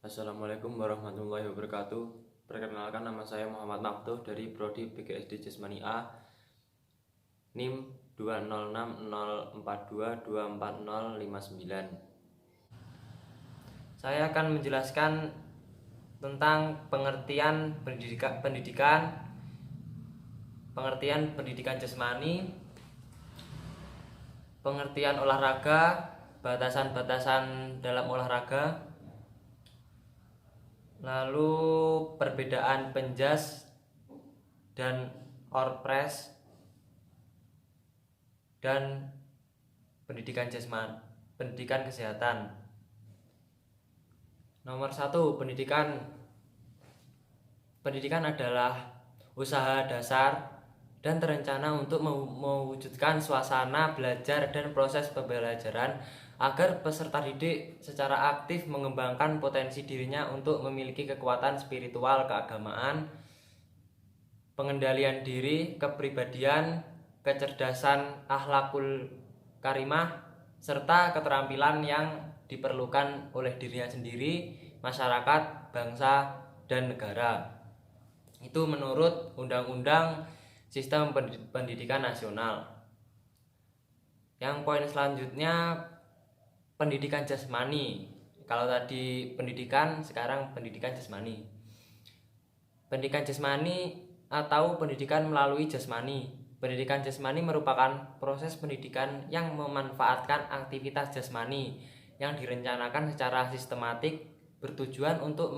Assalamualaikum warahmatullahi wabarakatuh. Perkenalkan, nama saya Muhammad Maftuh dari Prodi PGSD Jasmani A, NIM 20604224059. Saya akan menjelaskan tentang pengertian pendidikan jasmani, pengertian olahraga, batasan-batasan dalam olahraga, lalu perbedaan penjas dan orpres, dan pendidikan kesehatan. Nomor 1, pendidikan adalah usaha dasar dan terencana untuk mewujudkan suasana belajar dan proses pembelajaran agar peserta didik secara aktif mengembangkan potensi dirinya untuk memiliki kekuatan spiritual keagamaan, pengendalian diri, kepribadian, kecerdasan akhlakul karimah, serta keterampilan yang diperlukan oleh dirinya sendiri, masyarakat, bangsa, dan negara. Itu menurut Undang-Undang Sistem Pendidikan Nasional. Yang poin selanjutnya, pendidikan jasmani. Kalau tadi pendidikan, sekarang pendidikan jasmani. Pendidikan jasmani atau pendidikan melalui jasmani. Pendidikan jasmani merupakan proses pendidikan yang memanfaatkan aktivitas jasmani yang direncanakan secara sistematik, bertujuan untuk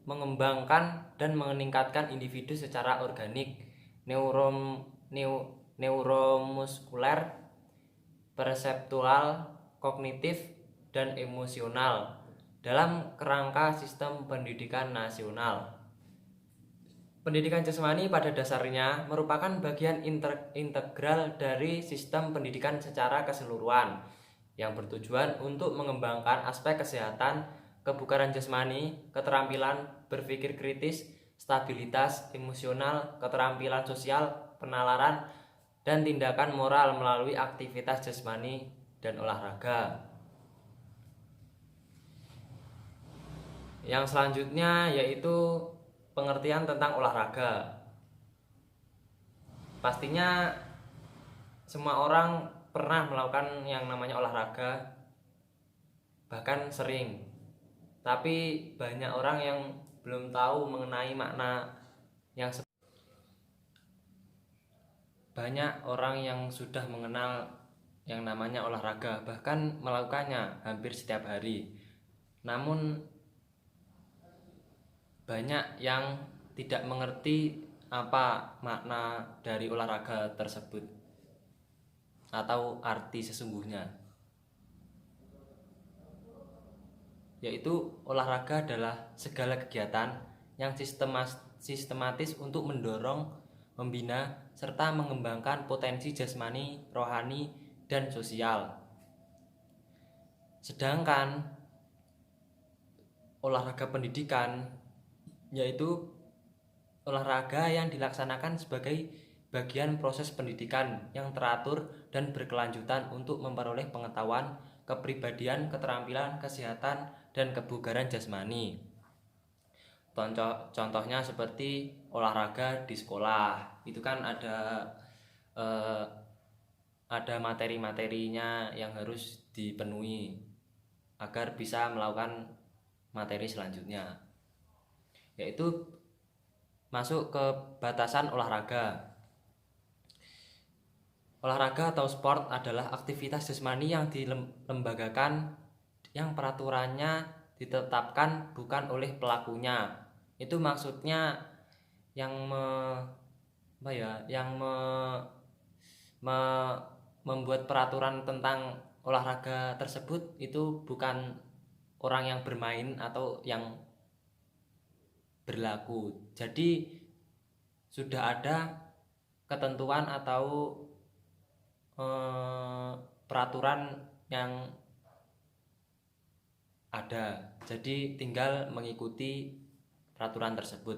mengembangkan dan meningkatkan individu secara organik, neuromuskuler, perseptual, kognitif, dan emosional dalam kerangka sistem pendidikan nasional. Pendidikan jasmani pada dasarnya merupakan bagian integral dari sistem pendidikan secara keseluruhan yang bertujuan untuk mengembangkan aspek kesehatan, kebugaran jasmani, keterampilan berpikir kritis, stabilitas emosional, keterampilan sosial, penalaran, dan tindakan moral melalui aktivitas jasmani dan olahraga. Yang selanjutnya yaitu pengertian tentang olahraga. Pastinya semua orang pernah melakukan yang namanya olahraga, bahkan sering. Tapi banyak orang yang belum tahu mengenai makna yang banyak orang yang sudah mengenal yang namanya olahraga, bahkan melakukannya hampir setiap hari. Namun banyak yang tidak mengerti apa makna dari olahraga tersebut atau arti sesungguhnya. Yaitu olahraga adalah segala kegiatan yang sistematis untuk mendorong, membina, serta mengembangkan potensi jasmani, rohani, dan sosial. Sedangkan olahraga pendidikan yaitu olahraga yang dilaksanakan sebagai bagian proses pendidikan yang teratur dan berkelanjutan untuk memperoleh pengetahuan, kepribadian, keterampilan, kesehatan, dan kebugaran jasmani. Contohnya seperti olahraga di sekolah, itu kan ada materi-materinya yang harus dipenuhi agar bisa melakukan materi selanjutnya, yaitu masuk ke batasan olahraga. Olahraga atau sport adalah aktivitas jasmani yang dilembagakan, yang peraturannya ditetapkan bukan oleh pelakunya. Itu maksudnya membuat peraturan tentang olahraga tersebut itu bukan orang yang bermain atau yang berlaku. Jadi sudah ada ketentuan atau peraturan yang ada. Jadi tinggal mengikuti peraturan tersebut.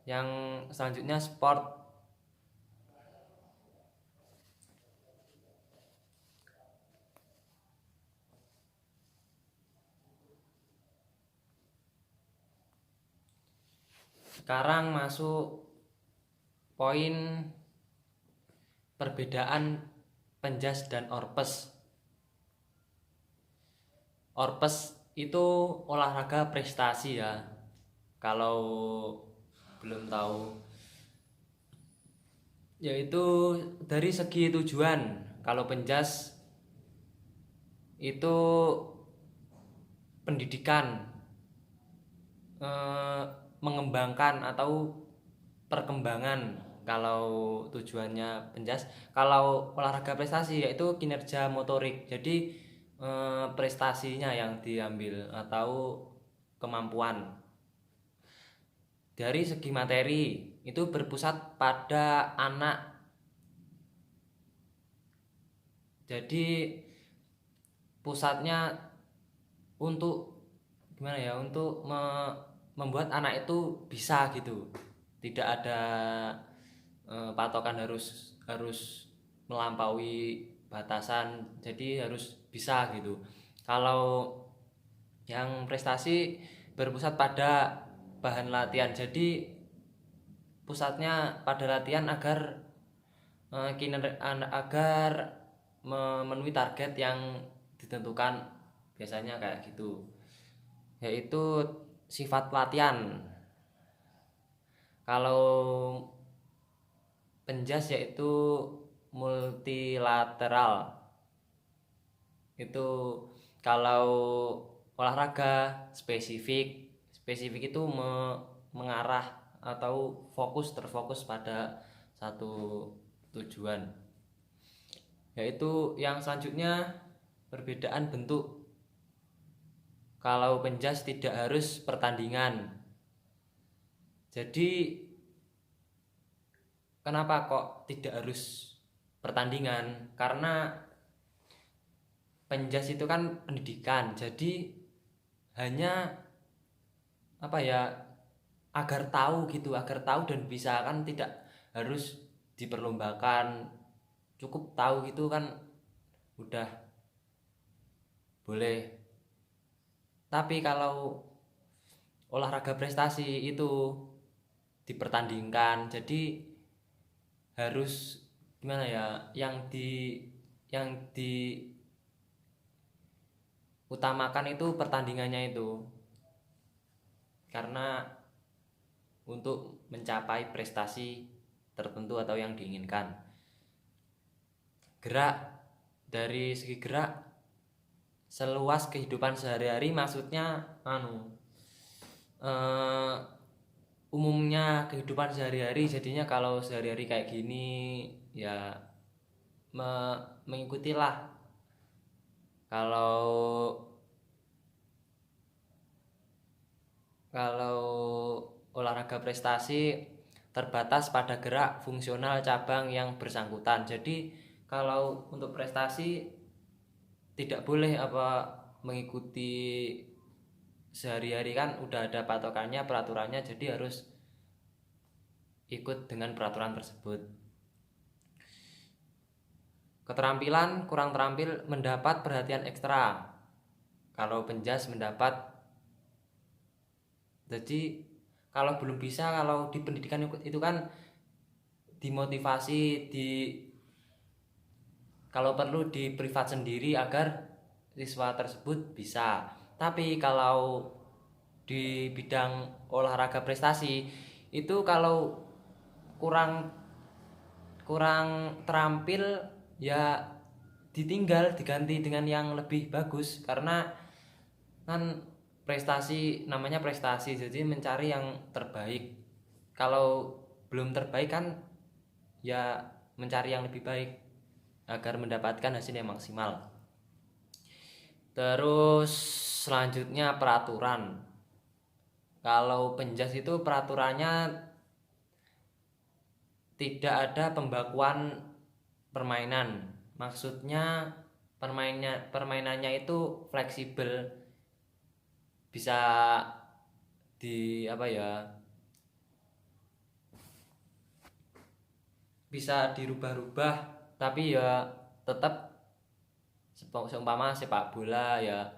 Yang selanjutnya sport. Sekarang masuk poin perbedaan penjas dan orpes. Orpes itu olahraga prestasi ya. Kalau belum tahu, yaitu dari segi tujuan. Kalau penjas itu pendidikan, mengembangkan atau perkembangan. Kalau tujuannya penjas, kalau olahraga prestasi yaitu kinerja motorik. Jadi prestasinya yang diambil atau kemampuan. Dari segi materi itu berpusat pada anak. Jadi pusatnya untuk gimana ya, untuk membuat anak itu bisa gitu. Tidak ada patokan harus melampaui batasan, jadi harus bisa gitu. Kalau yang prestasi berpusat pada bahan latihan, jadi pusatnya pada latihan agar agar memenuhi target yang ditentukan, biasanya kayak gitu. Yaitu sifat latihan. Kalau penjas yaitu multilateral. Itu kalau olahraga spesifik itu mengarah atau terfokus pada satu tujuan. Yaitu yang selanjutnya perbedaan bentuk. Kalau penjas tidak harus pertandingan. Jadi kenapa kok tidak harus pertandingan? Karena penjas itu kan pendidikan. Jadi hanya apa ya, agar tahu gitu, agar tahu dan bisa, kan tidak harus diperlombakan. Cukup tahu gitu kan udah boleh. Tapi kalau olahraga prestasi itu dipertandingkan, jadi harus gimana ya, yang diutamakan itu pertandingannya itu, karena untuk mencapai prestasi tertentu atau yang diinginkan. Gerak, dari segi gerak seluas kehidupan sehari-hari, maksudnya umumnya kehidupan sehari-hari. Jadinya kalau sehari-hari kayak gini ya mengikutilah. Kalau olahraga prestasi terbatas pada gerak fungsional cabang yang bersangkutan. Jadi kalau untuk prestasi tidak boleh mengikuti sehari-hari, kan udah ada patokannya, peraturannya, jadi harus ikut dengan peraturan tersebut. Keterampilan kurang terampil mendapat perhatian ekstra. Kalau penjas mendapat, jadi kalau belum bisa, kalau di pendidikan itu kan dimotivasi, kalau perlu di privat sendiri agar siswa tersebut bisa. Tapi kalau di bidang olahraga prestasi itu kalau kurang terampil ya ditinggal, diganti dengan yang lebih bagus. Karena kan prestasi, namanya prestasi, jadi mencari yang terbaik. Kalau belum terbaik kan ya mencari yang lebih baik agar mendapatkan hasil yang maksimal. Terus selanjutnya peraturan. Kalau penjas itu peraturannya tidak ada pembakuan permainan. Maksudnya permainannya itu fleksibel, bisa bisa dirubah-rubah, tapi ya tetap seumpama sepak bola ya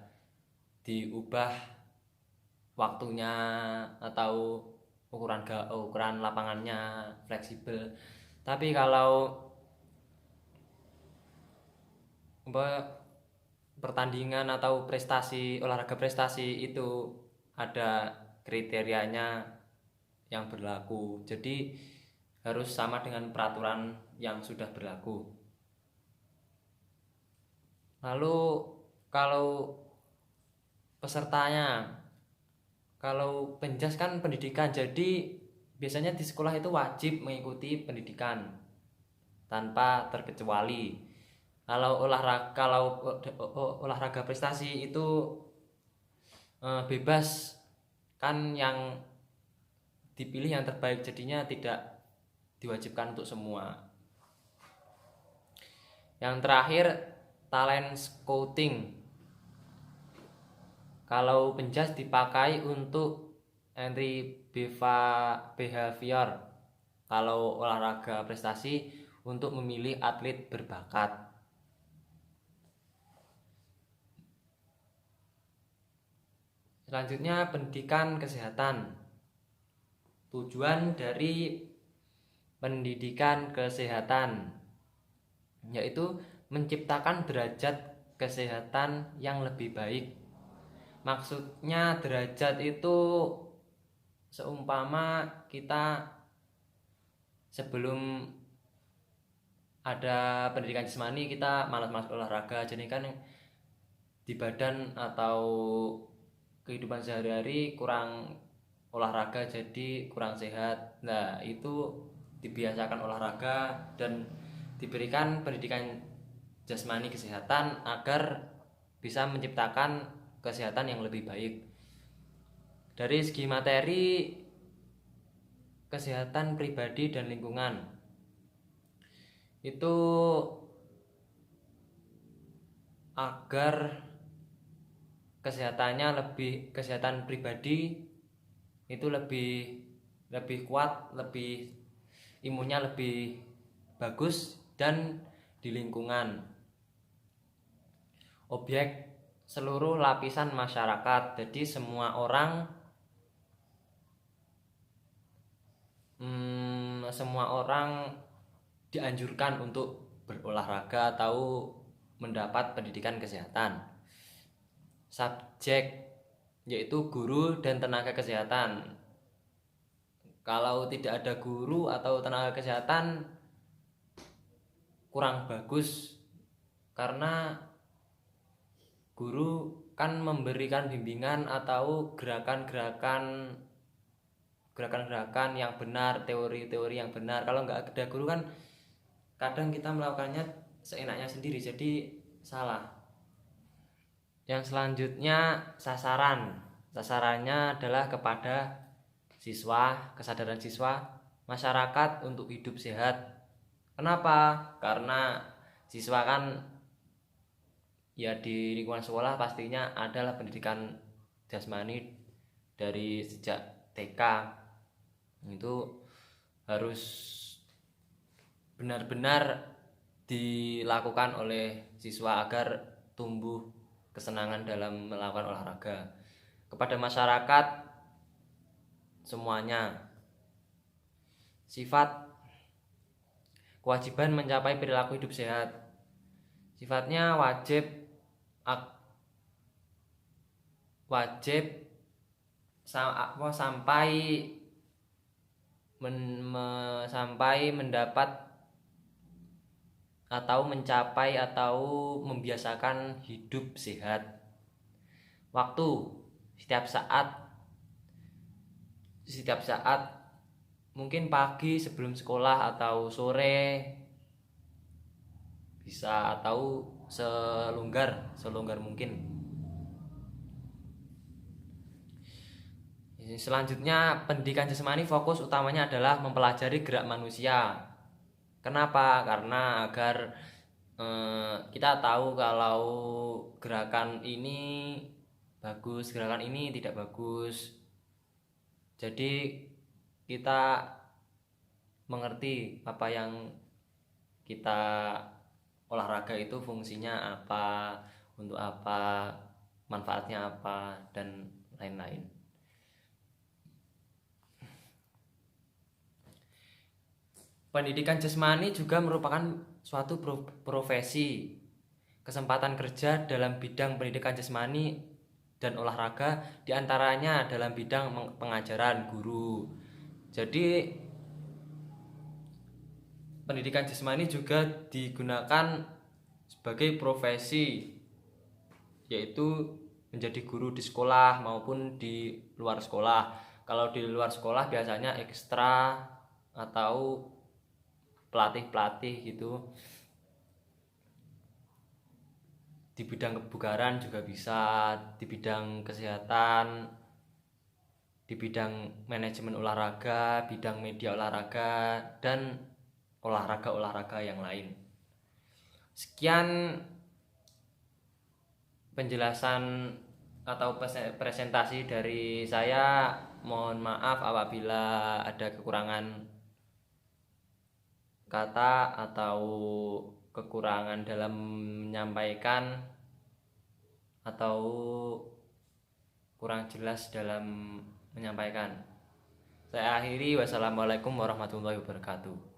diubah waktunya atau ukuran lapangannya fleksibel. Tapi kalau pertandingan atau olahraga prestasi itu ada kriterianya yang berlaku, jadi harus sama dengan peraturan yang sudah berlaku. Lalu kalau pesertanya, kalau penjas kan pendidikan, jadi biasanya di sekolah itu wajib mengikuti pendidikan tanpa terkecuali. Kalau olahraga prestasi itu bebas, kan yang dipilih yang terbaik, jadinya tidak diwajibkan untuk semua. Yang terakhir, talent scouting. Kalau penjas dipakai untuk entry behavior. Kalau olahraga prestasi untuk memilih atlet berbakat. Selanjutnya, pendidikan kesehatan. Tujuan dari pendidikan kesehatan yaitu menciptakan derajat kesehatan yang lebih baik. Maksudnya derajat itu seumpama kita sebelum ada pendidikan jasmani kita malas olahraga, jadi kan di badan atau kehidupan sehari-hari kurang olahraga, jadi kurang sehat. Nah, itu dibiasakan olahraga dan diberikan pendidikan jasmani kesehatan agar bisa menciptakan kesehatan yang lebih baik. Dari segi materi, kesehatan pribadi dan lingkungan itu agar kesehatan pribadi itu lebih kuat, imunnya lebih bagus, dan di lingkungan objek seluruh lapisan masyarakat. Jadi semua orang dianjurkan untuk berolahraga atau mendapat pendidikan kesehatan. Subjek yaitu guru dan tenaga kesehatan. Kalau tidak ada guru atau tenaga kesehatan kurang bagus, karena guru kan memberikan bimbingan atau gerakan-gerakan yang benar, teori-teori yang benar. Kalau nggak ada guru kan kadang kita melakukannya seenaknya sendiri, jadi salah. Yang selanjutnya, sasarannya adalah kepada siswa, kesadaran siswa, masyarakat untuk hidup sehat. Kenapa? Karena siswa kan ya di lingkungan sekolah pastinya adalah pendidikan jasmani dari sejak TK. Itu harus benar-benar dilakukan oleh siswa agar tumbuh kesenangan dalam melakukan olahraga. Kepada masyarakat semuanya, sifat kewajiban mencapai perilaku hidup sehat. Sifatnya wajib sampai mendapat atau mencapai atau membiasakan hidup sehat. Waktu setiap saat mungkin pagi sebelum sekolah atau sore bisa, atau selonggar mungkin. Selanjutnya, pendidikan jasmani fokus utamanya adalah mempelajari gerak manusia. Kenapa? Karena agar kita tahu kalau gerakan ini bagus, gerakan ini tidak bagus. Jadi kita mengerti apa yang kita olahraga itu fungsinya apa, untuk apa, manfaatnya apa, dan lain-lain. Pendidikan jasmani juga merupakan suatu profesi, kesempatan kerja dalam bidang pendidikan jasmani dan olahraga, diantaranya dalam bidang pengajaran guru. Jadi pendidikan jasmani juga digunakan sebagai profesi, yaitu menjadi guru di sekolah maupun di luar sekolah. Kalau di luar sekolah biasanya ekstra atau pelatih-pelatih gitu. Di bidang kebugaran juga bisa, di bidang kesehatan, di bidang manajemen olahraga, bidang media olahraga, dan olahraga-olahraga yang lain. Sekian penjelasan atau presentasi dari saya. Mohon maaf apabila ada kekurangan kata atau kekurangan dalam menyampaikan atau kurang jelas dalam menyampaikan. Saya akhiri, wassalamualaikum warahmatullahi wabarakatuh.